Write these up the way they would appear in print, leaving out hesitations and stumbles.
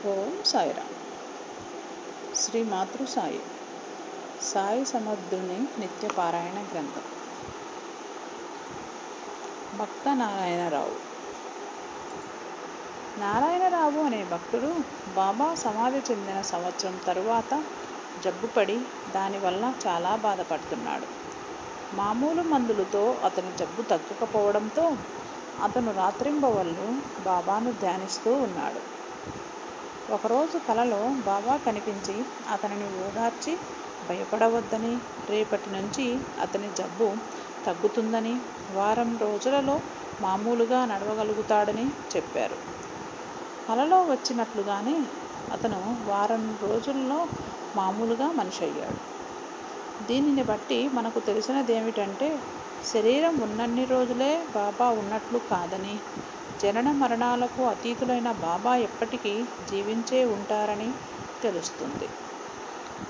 ఓం సాయిరామ్. శ్రీ మాతృ సాయి సాయి సమర్థుని నిత్య పారాయణ గ్రంథం. భక్త నారాయణరావు. నారాయణరావు అనే భక్తుడు బాబా సమాధి చెందిన సంవత్సరం తరువాత జబ్బుపడి దానివల్ల చాలా బాధపడుతున్నాడు. మామూలు మందులతో అతని జబ్బు తగ్గకపోవడంతో అతను రాత్రింబవళ్ళు బాబాను ధ్యానిస్తూ ఉన్నాడు. ఒకరోజు కలలో బాబా కనిపించి అతనిని ఓదార్చి భయపడవద్దని, రేపటి నుంచి అతని జబ్బు తగ్గుతుందని, వారం రోజులలో మామూలుగా నడవగలుగుతాడని చెప్పారు. కలలో వచ్చినట్లుగానే అతను వారం రోజుల్లో మామూలుగా మనిషి అయ్యాడు. దీనిని బట్టి మనకు తెలిసినదేమిటంటే, శరీరం ఉన్నన్ని రోజులే బాబా ఉన్నట్లు కాదని, జనన మరణాలకు అతీతులైన బాబా ఎప్పటికీ జీవించే ఉంటారని తెలుస్తుంది.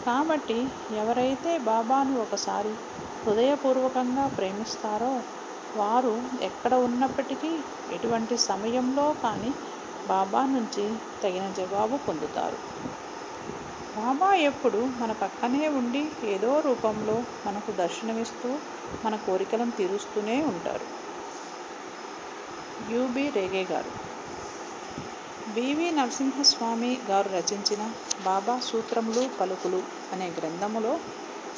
కాబట్టి ఎవరైతే బాబాను ఒకసారి హృదయపూర్వకంగా ప్రేమిస్తారో వారు ఎక్కడ ఉన్నప్పటికీ, ఎటువంటి సమయంలో కానీ బాబా నుంచి తగిన జవాబు పొందుతారు. బాబా ఎప్పుడు మన పక్కనే ఉండి ఏదో రూపంలో మనకు దర్శనమిస్తూ మన కోరికలను తీరుస్తూనే ఉంటారు. యుబి రేగే గారు. బివి నరసింహస్వామి గారు రచించిన బాబా సూత్రములు పలుకులు అనే గ్రంథములో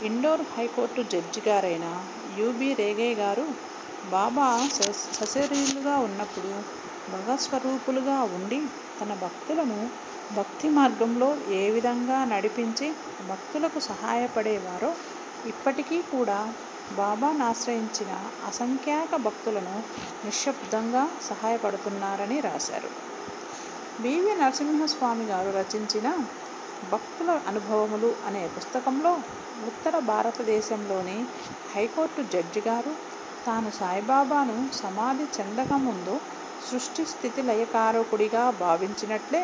ఇండోర్ హైకోర్టు జడ్జి గారైన యుబి రేగే గారు బాబా సశరీరులుగా ఉన్నప్పుడు భగస్వరూపులుగా ఉండి తన భక్తులను భక్తి మార్గంలో ఏ విధంగా నడిపించి భక్తులకు సహాయపడేవారో ఇప్పటికీ కూడా బాబాను ఆశ్రయించిన అసంఖ్యాక భక్తులను నిశ్శబ్దంగా సహాయపడుతున్నారని రాశారు. బివి నరసింహస్వామి గారు రచించిన భక్తుల అనుభవములు అనే పుస్తకంలో ఉత్తర భారతదేశంలోని హైకోర్టు జడ్జి గారు తాను సాయిబాబాను సమాధి చెందకముందు సృష్టి స్థితి లయకారకుడిగా భావించినట్లే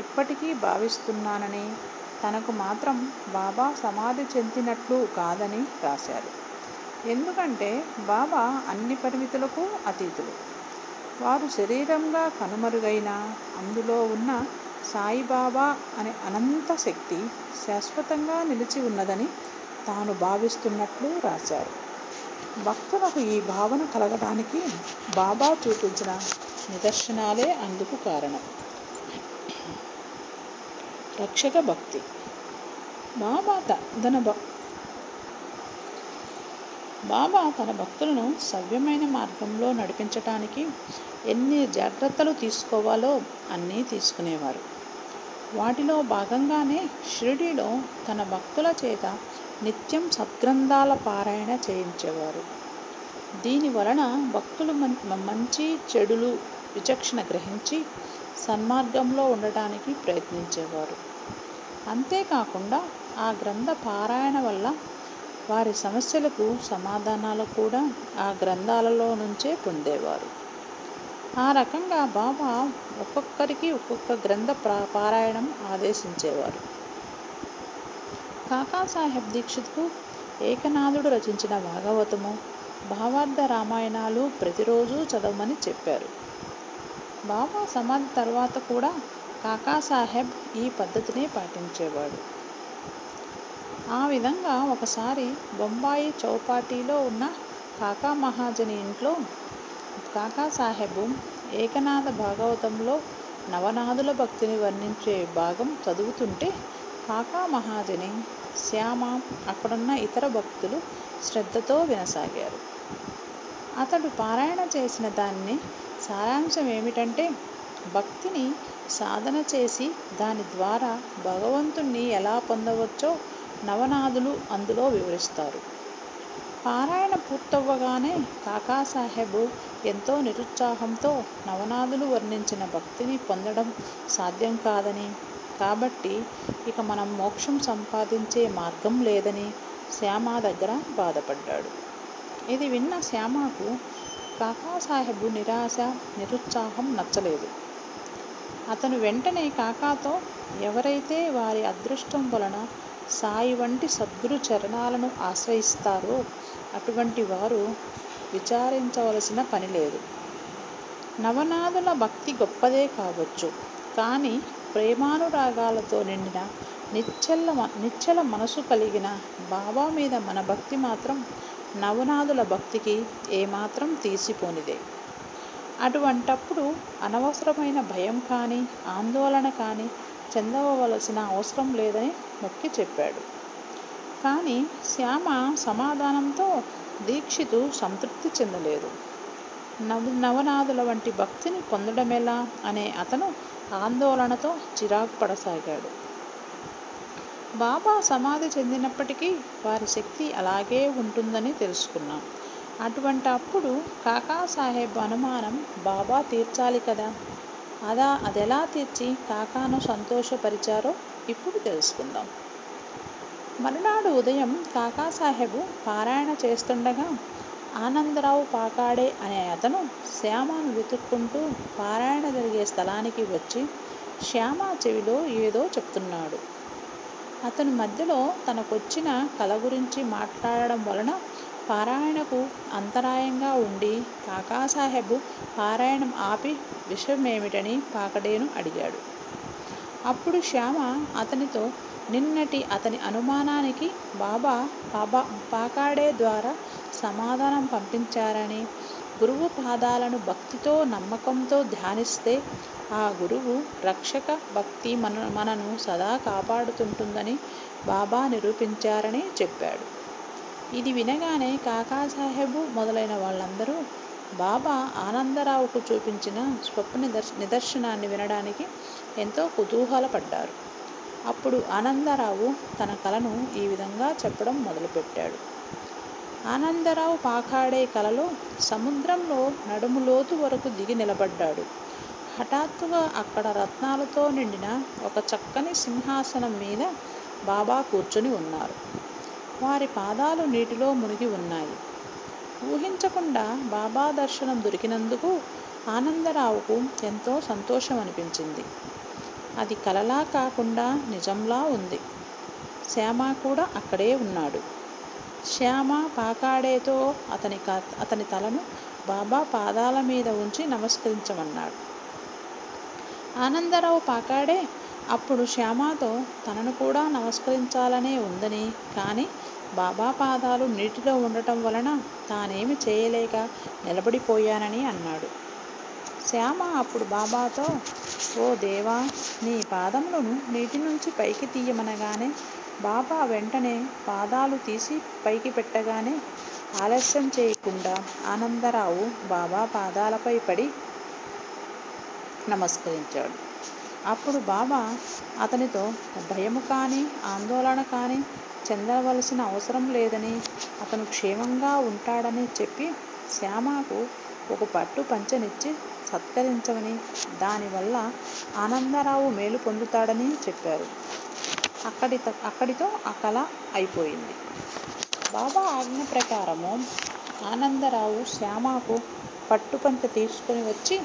ఇప్పటికీ భావిస్తున్నానని, తనకు మాత్రం బాబా సమాధి చెందినట్లు కాదని రాశారు. ఎందుకంటే బాబా అన్ని పరిమితులకు అతీతులు. వారు శరీరంగా కనుమరుగైన అందులో ఉన్న సాయిబాబా అనే అనంత శక్తి శాశ్వతంగా నిలిచి ఉన్నదని తాను భావిస్తున్నట్లు రాశారు. భక్తులకు ఈ భావన కలగడానికి బాబా చూపించిన నిదర్శనాలే అందుకు కారణం. రక్షక భక్తి. బాబా తన భక్తులను సవ్యమైన మార్గంలో నడిపించటానికి ఎన్ని జాగ్రత్తలు తీసుకోవాలో అన్నీ తీసుకునేవారు. వాటిలో భాగంగానే షిరిడీలో తన భక్తుల చేత నిత్యం సద్గ్రంథాల పారాయణ చేయించేవారు. దీని వలన భక్తులు మంచి చెడులు విచక్షణ గ్రహించి సన్మార్గంలో ఉండటానికి ప్రయత్నించేవారు. అంతేకాకుండా ఆ గ్రంథ పారాయణ వల్ల వారి సమస్యలకు సమాధానాలు కూడా ఆ గ్రంథాలలో నుంచే పొందేవారు. ఆ రకంగా బాబా ఒక్కొక్కరికి ఒక్కొక్క గ్రంథ పారాయణం ఆదేశించేవారు. కాకాసాహెబ్ దీక్షిత్కు ఏకనాథుడు రచించిన భాగవతము, భావార్థ రామాయణాలు ప్రతిరోజు చదవమని చెప్పారు. బాబా సమాధి తర్వాత కూడా కాకాసాహెబ్ ఈ పద్ధతిని పాటించేవాడు. ఆ విధంగా ఒకసారి బొంబాయి చౌపాటీలో ఉన్న కాకా మహాజని ఇంట్లో కాకాసాహెబ్ ఏకనాథ భాగవతంలో నవనాథుల భక్తిని వర్ణించే భాగం చదువుతుంటే కాకా మహాజని, శ్యామ, అక్కడున్న ఇతర భక్తులు శ్రద్ధతో వినసాగారు. అతడు పారాయణ చేసిన దాన్ని సారాంశం ఏమిటంటే, భక్తిని సాధన చేసి దాని ద్వారా భగవంతుణ్ణి ఎలా పొందవచ్చో నవనాథులు అందులో వివరిస్తారు. పారాయణ పూర్తవ్వగానే కాకాసాహెబ్ ఎంతో నిరుత్సాహంతో నవనాథులు వర్ణించిన భక్తిని పొందడం సాధ్యం కాదని, కాబట్టి ఇక మనం మోక్షం సంపాదించే మార్గం లేదని శ్యామ దగ్గర బాధపడ్డాడు. ఇది విన్న శ్యామకు కాకాసాహెబ్ నిరాశ, నిరుత్సాహం నచ్చలేదు. అతను వెంటనే కాకాతో, ఎవరైతే వారి అదృష్టం వలన సాయి వంటి సద్గురు చరణాలను ఆశ్రయిస్తారో అటువంటి వారు విచారించవలసిన పని లేదు. నవనాథుల భక్తి గొప్పదే కావచ్చు, కానీ ప్రేమానురాగాలతో నిండిన నిశ్చల మనసు కలిగిన బాబా మీద మన భక్తి మాత్రం నవనాథుల భక్తికి ఏమాత్రం తీసిపోనిదే. అటువంటప్పుడు అనవసరమైన భయం కానీ ఆందోళన కానీ చెందవలసిన అవసరం లేదని నొక్కి చెప్పాడు. కానీ శ్యామ సమాధానంతో దీక్షితు సంతృప్తి చెందలేదు. నవనాథుల వంటి భక్తిని పొందడమెలా అనే అతను ఆందోళనతో చిరాకు పడసాగాడు. బాబా సమాధి చెందినప్పటికీ వారి శక్తి అలాగే ఉంటుందని తెలుసుకున్నాం. అటువంటి అప్పుడు కాకాసాహెబ్ అనుమానం బాబా తీర్చాలి కదా. అదెలా తీర్చి కాకాను సంతోషపరిచారో ఇప్పుడు తెలుసుకుందాం. మరునాడు ఉదయం కాకాసాహెబు పారాయణ చేస్తుండగా ఆనందరావు పాకాడే అనే అతను శ్యామను వెతుక్కుంటూ పారాయణ జరిగే స్థలానికి వచ్చి శ్యామ చెవిలో ఏదో చెప్తున్నాడు. అతను మధ్యలో తనకొచ్చిన కల గురించి మాట్లాడడం వలన పారాయణకు అంతరాయంగా ఉండి కాకాసాహెబు పారాయణం ఆపి విషయమేమిటని పాకడేను అడిగాడు. అప్పుడు శ్యామ అతనితో నిన్నటి అతని అనుమానానికి బాబా పాకాడే ద్వారా సమాధానం పంపించారని, గురువు పాదాలను భక్తితో నమ్మకంతో ధ్యానిస్తే ఆ గురువు రక్షక భక్తి మనను సదా కాపాడుతుంటుందని బాబా నిరూపించారని చెప్పాడు. ఇది వినగానే కాకాసాహెబు మొదలైన వాళ్ళందరూ బాబా ఆనందరావుకు చూపించిన స్వప్న నిదర్శనాన్ని వినడానికి ఎంతో కుతూహలపడ్డారు. అప్పుడు ఆనందరావు తన కలను ఈ విధంగా చెప్పడం మొదలుపెట్టాడు. ఆనందరావు పాకాడే కలలో సముద్రంలో నడుము లోతు వరకు దిగి నిలబడ్డాడు. హఠాత్తుగా అక్కడ రత్నాలతో నిండిన ఒక చక్కని సింహాసనం మీద బాబా కూర్చుని ఉన్నారు. వారి పాదాలు నీటిలో మునిగి ఉన్నాయి. ఊహించకుండా బాబా దర్శనం దొరికినందుకు ఆనందరావుకు ఎంతో సంతోషం అనిపించింది. అది కలలా కాకుండా నిజంలా ఉంది. శ్యామ కూడా అక్కడే ఉన్నాడు. శ్యామ పాకాడేతో అతని తలను బాబా పాదాల మీద ఉంచి నమస్కరించమన్నాడు. ఆనందరావు పాకాడే అప్పుడు శ్యామతో తనను కూడా నమస్కరించాలనే ఉందని, కానీ బాబా పాదాలు నీటిలో ఉండటం వలన తానేమి చేయలేక నిలబడిపోయానని అన్నాడు. శ్యామ అప్పుడు బాబాతో, ఓ దేవా, నీ పాదములను నీటి నుంచి పైకి తీయమనగానే బాబా వెంటనే పాదాలు తీసి పైకి పెట్టగానే ఆలస్యం చేయకుండా ఆనందరావు బాబా పాదాలపై పడి నమస్కరించాడు. అప్పుడు బాబా అతనితో భయము కానీ ఆందోళన కానీ చెందవలసిన అవసరం లేదని, అతను క్షేమంగా ఉంటాడని చెప్పి శ్యామకు ఒక పట్టు పంచెనిచ్చి సత్కరించమని, దానివల్ల ఆనందరావు మేలు పొందుతాడని చెప్పారు. అక్కడితో ఆ కల అయిపోయింది. బాబా ఆజ్ఞ ప్రకారము ఆనందరావు శ్యామకు పట్టుపంచె తీసుకుని వచ్చి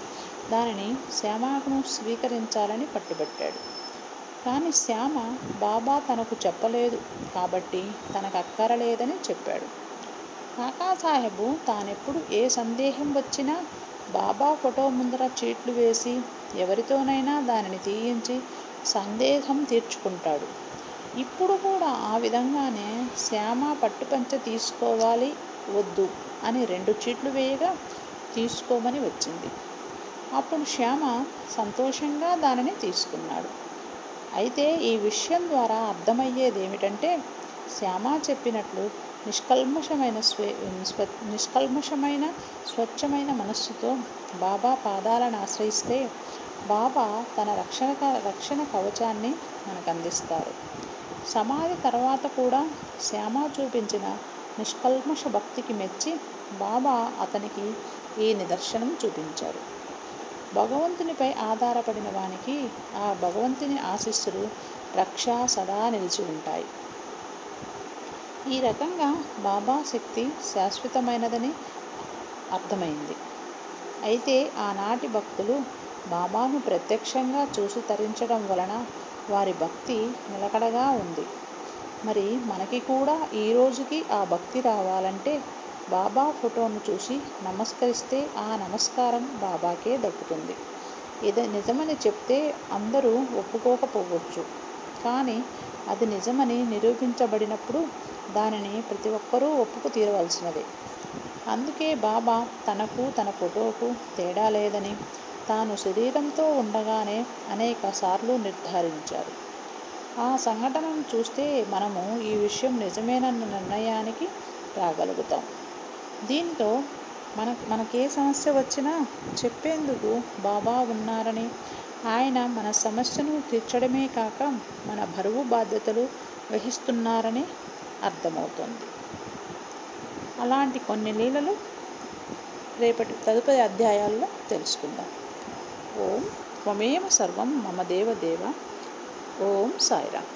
దానిని శ్యామను స్వీకరించాలని పట్టుబట్టాడు. కానీ శ్యామ బాబా తనకు చెప్పలేదు కాబట్టి తనకు అక్కరలేదని చెప్పాడు. కాకాసాహెబు తానెప్పుడు ఏ సందేహం వచ్చినా బాబా ఫోటో ముందర చీట్లు వేసి ఎవరితోనైనా దానిని తీయించి సందేహం తీర్చుకుంటాడు. ఇప్పుడు కూడా ఆ విధంగానే శ్యామ పట్టుపంచె తీసుకోవాలి వద్దు అని 2 చీట్లు వేయగా తీసుకోమని వచ్చింది. అప్పుడు శ్యామ సంతోషంగా దానిని తీసుకున్నాడు. అయితే ఈ విషయం ద్వారా అర్థమయ్యేదేమిటంటే, శ్యామ చెప్పినట్లు నిష్కల్మషమైన స్వచ్ఛమైన మనస్సుతో బాబా పాదాలను ఆశ్రయిస్తే బాబా తన రక్షణ కవచాన్ని మనకు అందిస్తారు. సమాధి తర్వాత కూడా శ్యామ చూపించిన నిష్కల్మష భక్తికి మెచ్చి బాబా అతనికి ఈ నిదర్శనం చూపించారు. భగవంతునిపై ఆధారపడిన వానికి ఆ భగవంతుని ఆశీస్సులు రక్ష సదా నిలిచి ఉంటాయి. ఈ రకంగా బాబా శక్తి శాశ్వతమైనదని అర్థమైంది. అయితే ఆనాటి భక్తులు బాబాను ప్రత్యక్షంగా చూసి తరించడం వలన వారి భక్తి నిలకడగా ఉంది. మరి మనకి కూడా ఈ రోజుకి ఆ భక్తి రావాలంటే బాబా ఫోటోను చూసి నమస్కరిస్తే ఆ నమస్కారం బాబాకే దక్కుతుంది. ఇది నిజమని చెప్తే అందరూ ఒప్పుకోకపోవచ్చు, కానీ అది నిజమని నిరూపించబడినప్పుడు దానిని ప్రతి ఒక్కరూ ఒప్పుకు తీరవలసినదే. అందుకే బాబా తనకు తన ఫోటోకు తేడా లేదని తాను శరీరంతో ఉండగానే అనేక సార్లు నిర్ధారించారు. ఆ సంఘటనను చూస్తే మనము ఈ విషయం నిజమేనన్న నిర్ణయానికి రాగలుగుతాం. దీంతో మనకే సమస్య వచ్చినా చెప్పేందుకు బాబా ఉన్నారని, ఆయన మన సమస్యను తీర్చడమే కాక మన బరువు బాధ్యతలు వహిస్తున్నారని అర్థమవుతుంది. అలాంటి కొన్ని లీలలు తదుపరి అధ్యాయాల్లో తెలుసుకుందాం. ఓం త్వమేవ సర్వం మమ దేవ దేవ. ఓం సాయిరామ్.